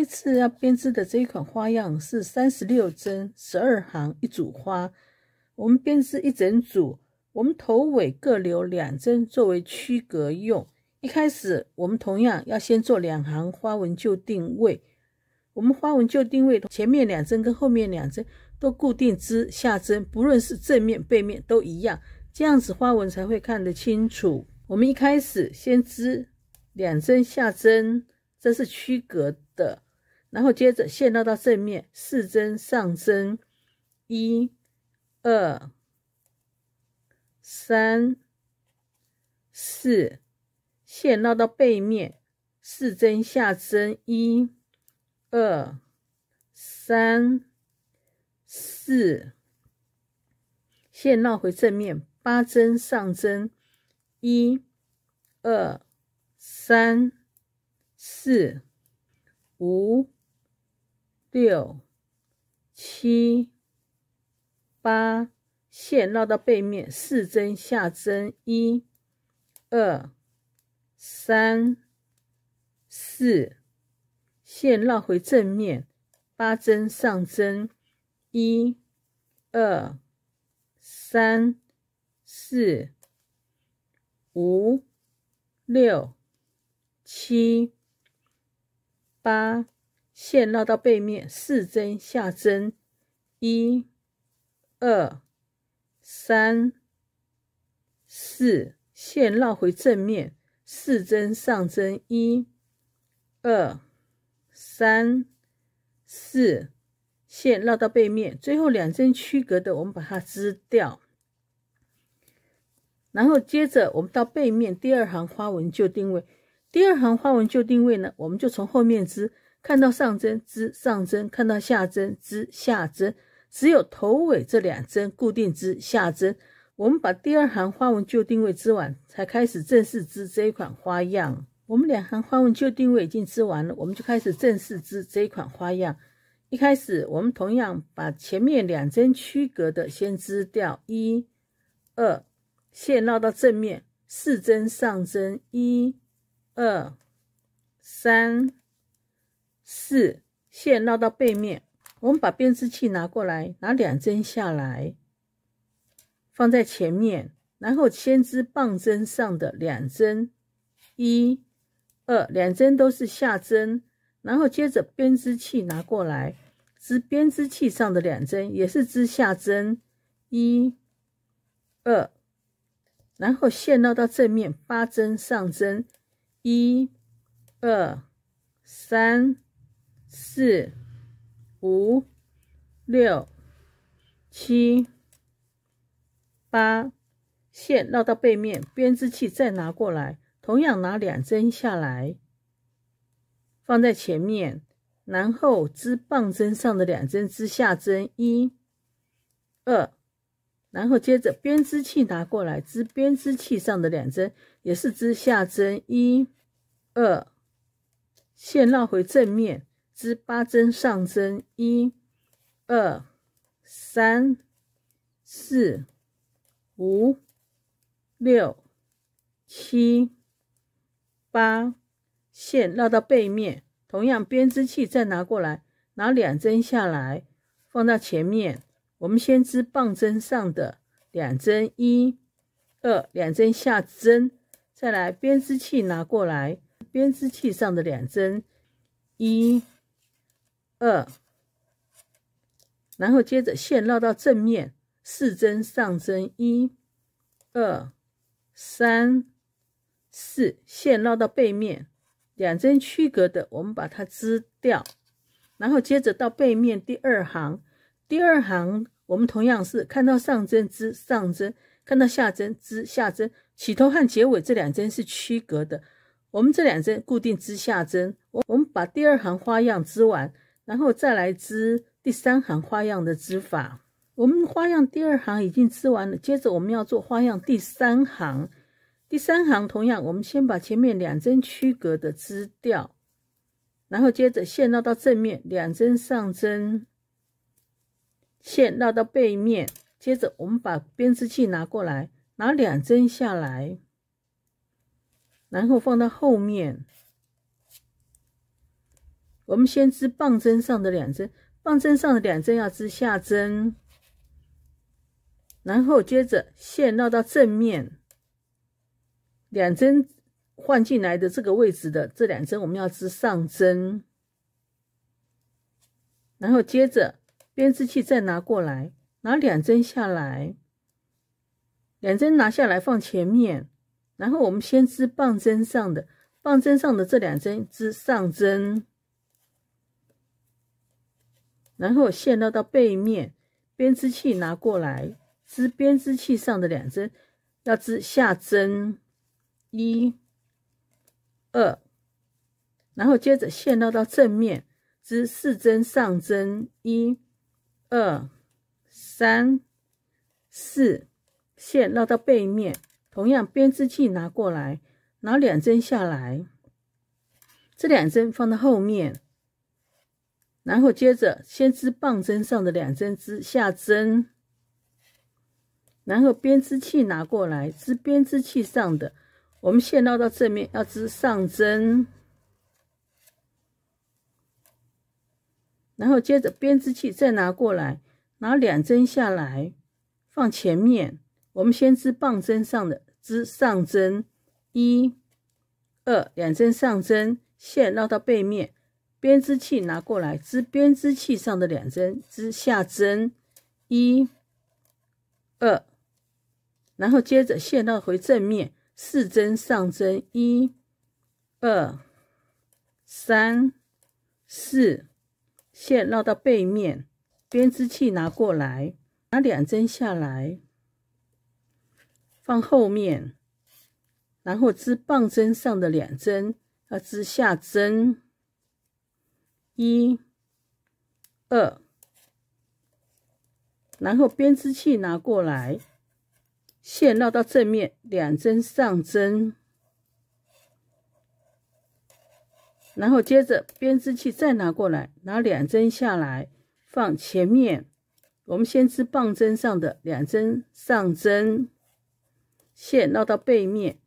次要编织的这一款花样是36针12行一组花，我们编织一整组，我们头尾各留2针作为区隔用。一开始我们同样要先做2行花纹就定位，我们花纹就定位前面2针跟后面2针都固定织下针，不论是正面背面都一样，这样子花纹才会看得清楚。我们一开始先织2针下针，这是区隔的，然后接着线绕到正面4针上针，1、2、3、4，线绕到背面4针下针，1、2、3、4，线绕回正面8针上针，1、2、3、4、5、6、7、8，线绕到背面4针下针，1、2、3、4，线绕回正面8针上针，1、2、3、4、5、6、7、8，线绕到背面4针下针，1、2、3、4，线绕回正面4针上针，1、2、3、4，线绕到背面，最后2针区隔的我们把它织掉。然后接着我们到背面第2行花纹就定位，第2行花纹就定位呢，我们就从后面织，看到上针织上针，看到下针织下针，只有头尾这2针固定织下针。我们把第2行花纹就定位织完，才开始正式织这一款花样。我们2行花纹就定位已经织完了，我们就开始正式织这一款花样。一开始我们同样把前面2针区隔的先织掉，1、2，线绕到正面4针上针，1、2、3、4，线绕到背面。我们把编织器拿过来，拿2针下来放在前面，然后先织棒针上的2针，1、2， 2针都是下针，然后接着编织器拿过来，织编织器上的2针，也是织下针，1、2，然后线绕到正面8针上针，1、2、3、4、5、6、7、8，线绕到背面，编织器再拿过来，同样拿2针下来放在前面，然后织棒针上的2针织下针，1、2，然后接着编织器拿过来，织编织器上的2针，也是织下针，1、2，线绕回正面，织8针上针，1、2、3、4、5、6、7、8，线绕到背面，同样编织器再拿过来，拿2针下来放到前面。我们先织棒针上的2针，1、2， 2针下针，再来编织器拿过来，编织器上的2针，1、2，然后接着线绕到正面4针上针，1、2、3、4，线绕到背面2针区隔的我们把它织掉，然后接着到背面第2行，第2行我们同样是看到上针织上针，看到下针织下针，起头和结尾这2针是区隔的，我们这2针固定织下针。我们把第2行花样织完，然后再来织第3行花样的织法。我们花样第2行已经织完了，接着我们要做花样第3行。第3行同样我们先把前面2针区隔的织掉，然后接着线绕到正面2针上针，线绕到背面，接着我们把编织器拿过来，拿2针下来，然后放到后面，我们先织棒针上的2针，棒针上的2针要织下针，然后接着线绕到正面，2针换进来的这个位置的这2针我们要织上针，然后接着编织器再拿过来，拿2针下来，2针拿下来放前面，然后我们先织棒针上的这2针织上针，然后线绕到背面，编织器拿过来，织编织器上的2针要织下针，1、2，然后接着线绕到正面，织4针上针，1、2、3、4，线绕到背面，同样编织器拿过来，拿2针下来，这2针放到后面，然后接着先织棒针上的2针织下针，然后编织器拿过来，织编织器上的，我们线绕到正面要织上针，然后接着编织器再拿过来，拿2针下来放前面，我们先织棒针上的织上针，1、2， 2针上针，线绕到背面，编织器拿过来，织编织器上的2针织下针，1、2，然后接着线绕回正面，4针上针，1、2、3、4，线绕到背面，编织器拿过来，拿2针下来放后面，然后织棒针上的2针要织下针，1、2，然后编织器拿过来，线绕到正面，2针上针，然后接着编织器再拿过来，拿2针下来放前面，我们先织棒针上的2针上针，线绕到背面，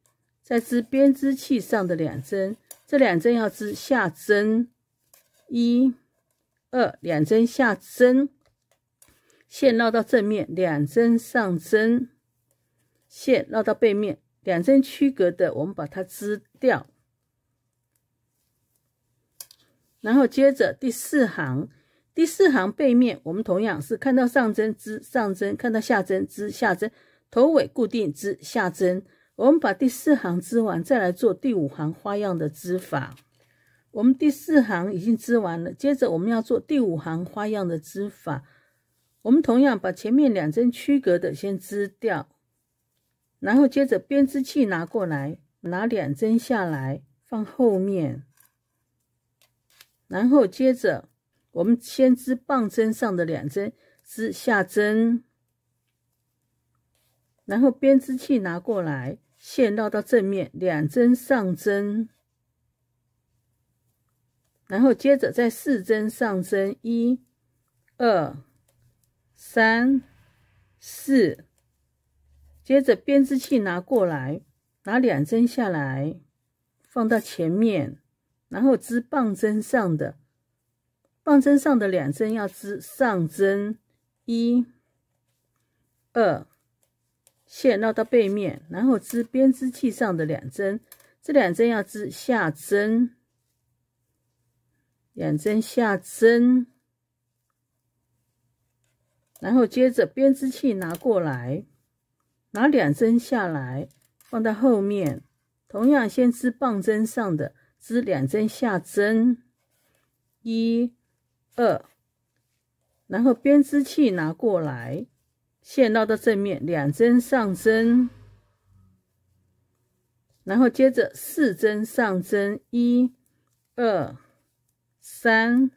再织编织器上的2针，这2针要织下针，1、2， 2针下针，线绕到正面，2针上针，线绕到背面，2针区隔的我们把它织掉，然后接着第4行背面我们同样是看到上针织上针，看到下针织下针，头尾固定织下针。我们把第4行织完，再来做第5行花样的织法。我们第4行已经织完了，接着我们要做第5行花样的织法。我们同样把前面2针区隔的先织掉，然后接着编织器拿过来，拿2针下来放后面，然后接着我们先织棒针上的2针织下针，然后编织器拿过来，线绕到正面，2针上针，然后接着再4针上针，1、2、3、4，接着编织器拿过来，拿2针下来放到前面，然后织棒针上的2针要织上针，1、2，线绕到背面，然后织编织器上的2针，这2针要织下针，2针下针，然后接着编织器拿过来，拿2针下来放到后面，同样先织棒针上的织2针下针，1、2，然后编织器拿过来，线绕到正面，2针上针，然后接着4针上针，1、2、3、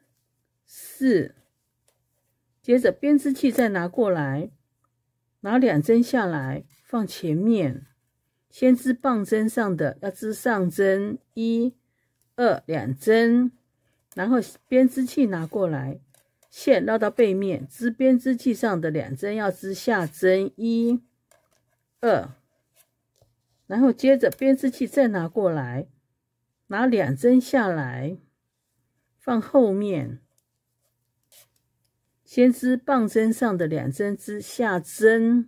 4，接着编织器再拿过来，拿2针下来放前面，先织棒针上的要织上针，1、2， 2针，然后编织器拿过来，线绕到背面，织编织器上的2针要织下针，1、2，然后接着编织器再拿过来，拿2针下来放后面，先织棒针上的2针织下针，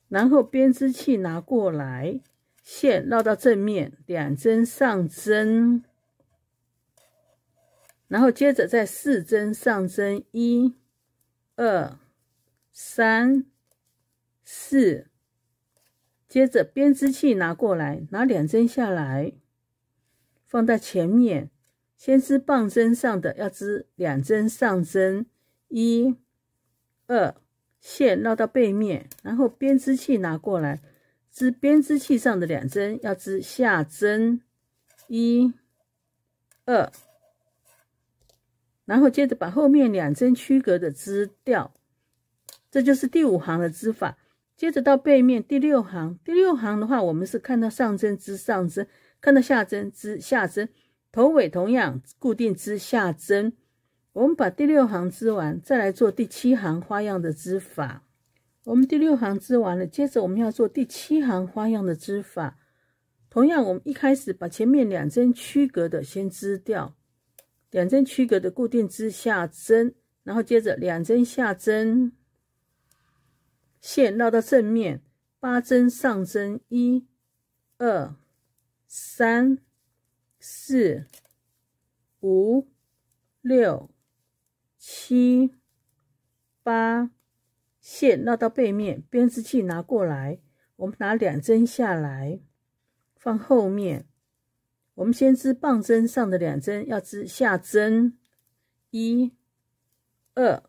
然后编织器拿过来，线绕到正面，2针上针，然后接着再4针上针，1、2、3、4，接着编织器拿过来，拿2针下来，放在前面，先织棒针上的要织2针上针，1、2，线绕到背面，然后编织器拿过来，织编织器上的2针要织下针，1、2，然后接着把后面2针区隔的织掉，这就是第5行的织法。接着到背面第6行，第6行的话，我们是看到上针织上针，看到下针织下针，头尾同样固定织下针。我们把第6行织完，再来做第7行花样的织法。我们第6行织完了，接着我们要做第7行花样的织法。同样，我们一开始把前面2针区隔的先织掉，2针区隔的固定织下针，然后接着2针下针，线绕到正面，8针上针，1、2、3、4、5、6、7、8，线绕到背面，编织器拿过来，我们拿2针下来，放后面。我们先织棒针上的2针要织下针，1、2，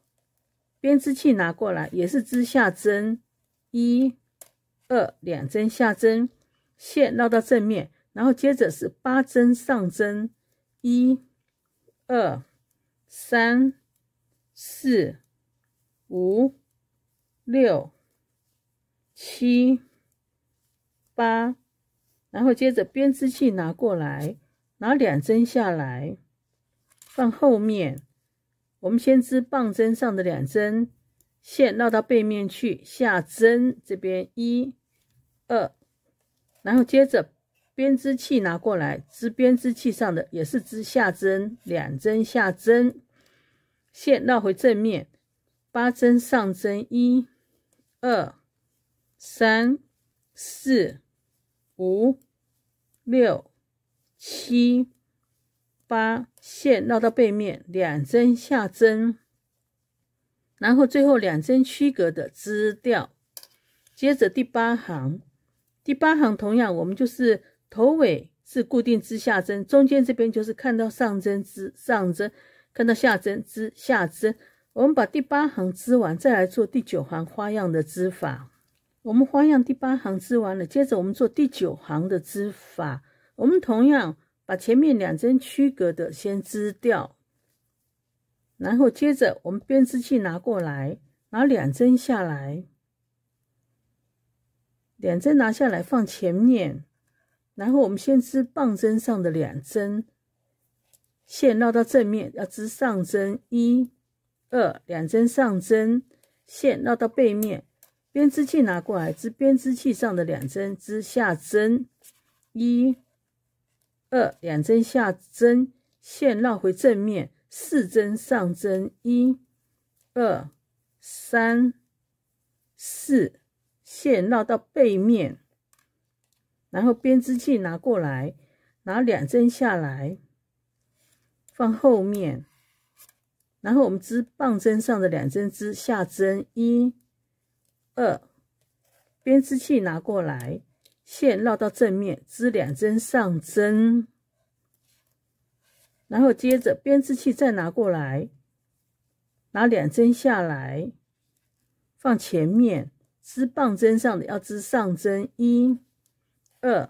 编织器拿过来也是织下针，1、2， 2针下针，线绕到正面，然后接着是8针上针，1、2、3、4、5、6、7、8，然后接着编织器拿过来，拿2针下来，放后面。我们先织棒针上的2针，线绕到背面去，下针这边1、2，然后接着编织器拿过来，织编织器上的也是织下针，2针下针，线绕回正面，8针上针，1、2、3、4、5、6、7、8，线绕到背面，2针下针，然后最后2针区隔的织掉。接着第8行，第8行同样我们就是头尾是固定织下针，中间这边就是看到上针织上针，看到下针织下针。我们把第8行织完，再来做第9行花样的织法。我们花样第8行织完了，接着我们做第9行的织法。我们同样把前面2针区隔的先织掉，然后接着我们编织器拿过来，拿2针下来，2针拿下来放前面，然后我们先织棒针上的2针，线绕到正面要织上针，1、2， 2针上针，线绕到背面，编织器拿过来，织编织器上的2针织下针，1、2， 2针下针，线绕回正面，4针上针，1、2、3、4，线绕到背面，然后编织器拿过来，拿2针下来，放后面，然后我们织棒针上的2针织下针，1、2，编织器拿过来，线绕到正面，织2针上针，然后接着编织器再拿过来，拿2针下来，放前面，织棒针上的要织上针，1、2，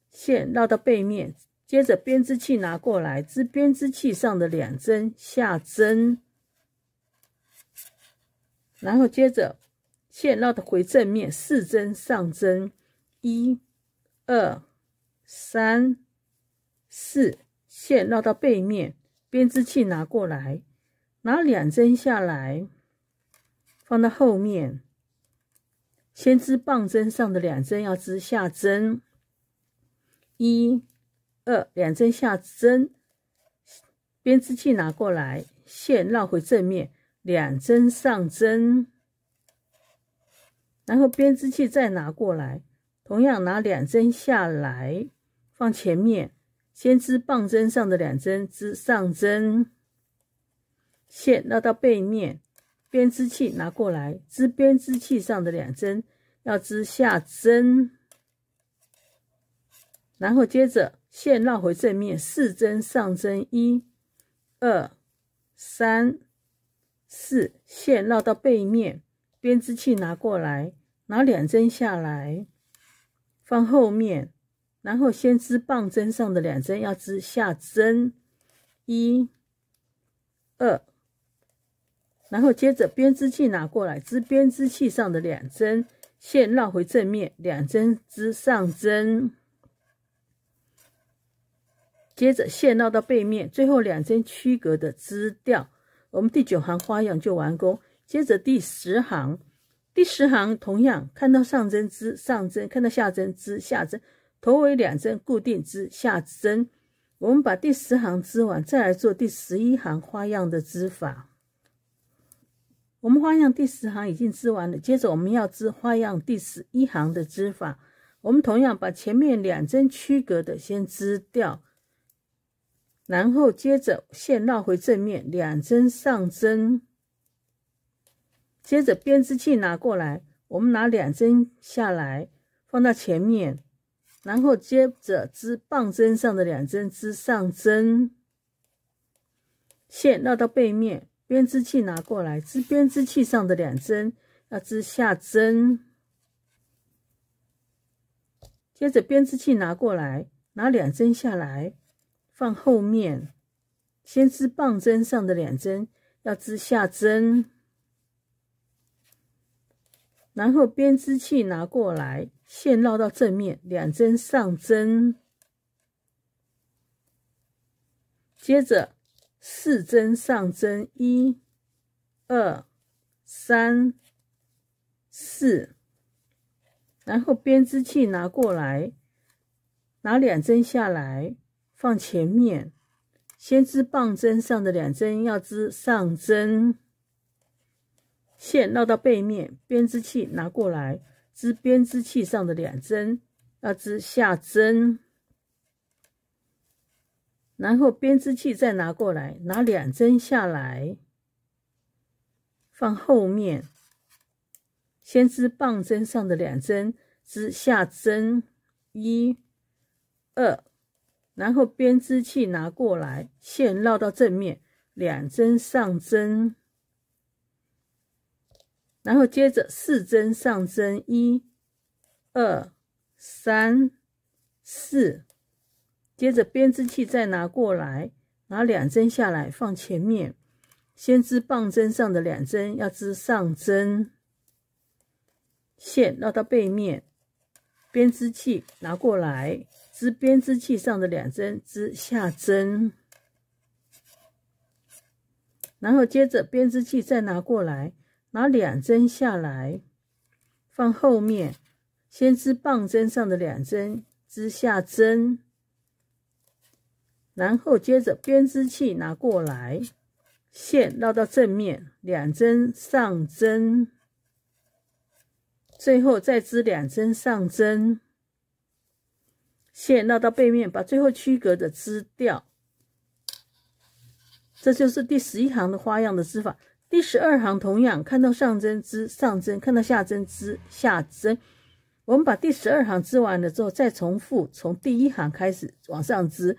线绕到背面，接着编织器拿过来，织编织器上的2针下针，然后接着线绕到回正面，4针上针，1、2、3、4，线绕到背面，编织器拿过来，拿2针下来，放到后面，先织棒针上的2针要织下针，1、2两针下针，编织器拿过来，线绕回正面，2针上针，然后编织器再拿过来，同样拿2针下来，放前面，先织棒针上的2针，织上针，线绕到背面，编织器拿过来，织编织器上的2针，要织下针，然后接着线绕回正面，4针上针，1、2、3、4，线绕到背面，编织器拿过来，拿2针下来，放后面，然后先织棒针上的2针，要织下针，1、2，然后接着编织器拿过来，织编织器上的2针，线绕回正面，2针织上针，接着线绕到背面，最后2针区隔的织掉，我们第9行花样就完工。接着第10行，第10行同样看到上针织上针，看到下针织下针，头尾2针固定织下针。我们把第10行织完，再来做第11行花样的织法。我们花样第10行已经织完了，接着我们要织花样第11行的织法。我们同样把前面2针区隔的先织掉，然后接着线绕回正面，2针上针，接着编织器拿过来，我们拿2针下来放到前面，然后接着织棒针上的2针，织上针，线绕到背面，编织器拿过来，织编织器上的2针，要织下针，接着编织器拿过来，拿2针下来放后面，先织棒针上的2针，要织下针，然后编织器拿过来，线绕到正面，2针上针，接着4针上针，1、2、3、4，然后编织器拿过来，拿2针下来放前面，先织棒针上的2针，要织上针，线绕到背面，编织器拿过来，织编织器上的2针，要织下针，然后编织器再拿过来，拿2针下来放后面，先织棒针上的2针，织下针，1、2，然后编织器拿过来，线绕到正面，2针上针，然后接着4针上针，1、2、3、4，接着编织器再拿过来，拿2针下来放前面，先织棒针上的2针，要织上针，线绕到背面，编织器拿过来，织编织器上的2针，织下针，然后接着编织器再拿过来，拿2针下来放后面，先织棒针上的2针，织下针，然后接着编织器拿过来，线绕到正面，2针上针，最后再织2针上针，线绕到背面，把最后区隔的织掉。这就是第11行的花样的织法。第12行同样看到上针织上针，看到下针织下针。我们把第12行织完了之后，再重复从第1行开始往上织。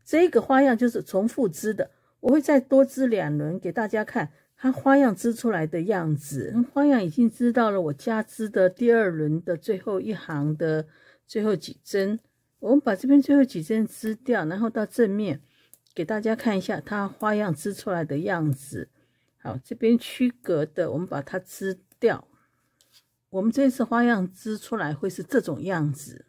这个花样就是重复织的，我会再多织2轮给大家看它花样织出来的样子。花样已经织到了我加织的第2轮的最后一行的最后几针。我们把这边最后几针织掉，然后到正面给大家看一下它花样织出来的样子。好，这边区隔的我们把它织掉，我们这次花样织出来会是这种样子。